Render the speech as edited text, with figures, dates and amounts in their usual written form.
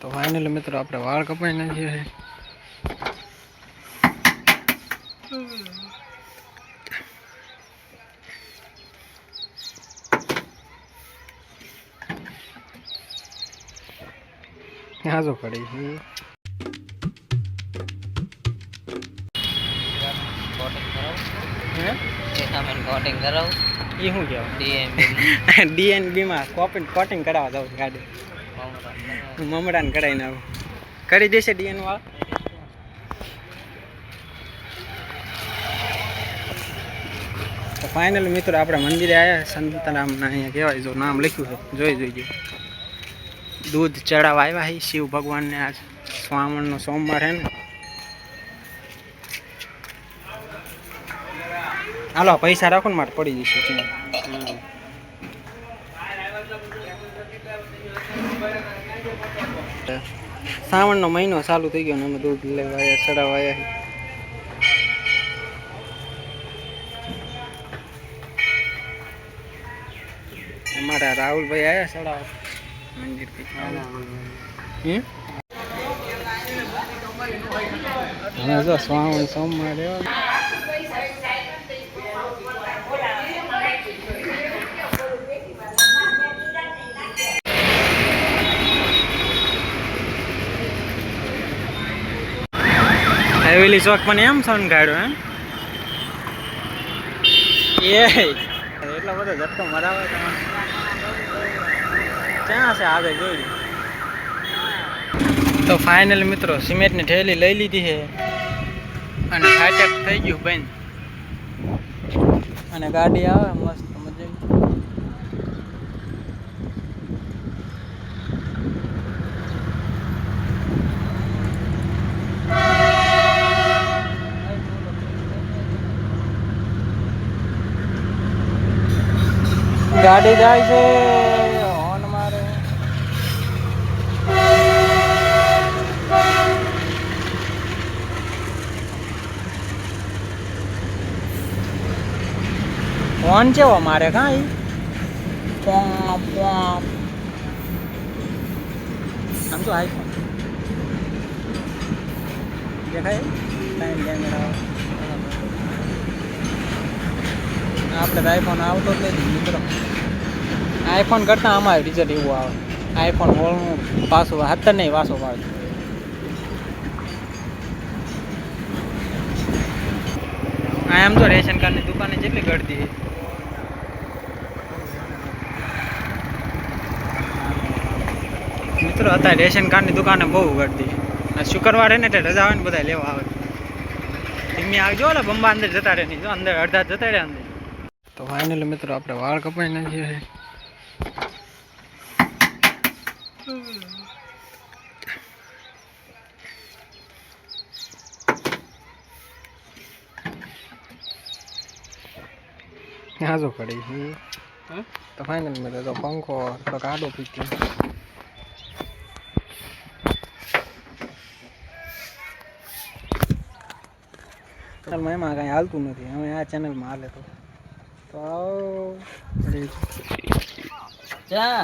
તો ફાઇનલી મિત્રો આપણે વાળ કપાઈ નાખીએ છીએ. હાજો પડી છે કોટિંગ કરાવ એ શું કહેવાય ડીએનબી માં કોટિંગ કરાવવા જાવ ગાડી મમડાને કરાવીને આવું કરી દેશે ડીએન વાળા. તો ફાઇનલ મિત્રો આપણે મંદિરે આવ્યા સંતરામના. અહીંયા કહેવાય જો નામ લખ્યું છે જોઈ જોઈજો. દૂધ ચડાવવા આવ્યા છે શિવ ભગવાનને. આજ શ્રાવણનો સોમવાર છે ને. હાલો પૈસા રાખો ને મારે પડી જશે. શ્રાવણનો મહિનો ચાલુ થઈ ગયો ને અમે દૂધ લેવા આવ્યા ચડાવવા આવ્યા. અમારા રાહુલભાઈ આવ્યા ચડાવવા મંદિર થી. હવે જો શ્રાવણ સોમવાર હવેલી ચોક પણ એમ સન કાઢ્યો એ એટલો બધો ઝટકો મરાવે ક્યાં છે આગળ જોઈ. તો ફાઇનલ મિત્રો સિમેન્ટની ઠેલી લઈ લીધી છે અને ફાટક થઈ ગયું બંધ અને ગાડી આવે મસ્ત મજા. ગાડી જાય છે હોર્ન મારે. હોર્ન કેવો મારે કાંઈ આમ તો આઈફોન દેખાય ટાઈમ કેમેરા આપણે તો આઈફોન આવતો જ નથી મિત્રો. આઈફોન કરતાં અમારે રિઝલ્ટ એવું આવે. આઈફોન હોલનું પાછું 17 નહીં પાછો પાડે. આ એમ તો રેશન કાર્ડની દુકાને જેટલી ગળતી છે મિત્રો. અત્યારે રેશન કાર્ડની દુકાને બહુ ગળતી. આ શુક્રવારે ને એટલે રજા આવે ને બધા લેવા આવે. ધીમે આવજો ઓલા બંબા અંદર જતા રહે નહીં જો અંદર અડધા જતા રહે અંદર. તો ફાઇનલી મિત્રો આપણે વાળ કપાઈ નાખીએ છીએ. હાજો પડી છે તો ફાઇનલ મિત્રો તો પંખો તો કાઢો પીટી. એમાં કાંઈ હાલતું નથી. હવે આ ચેનલમાં હાલે તો ચા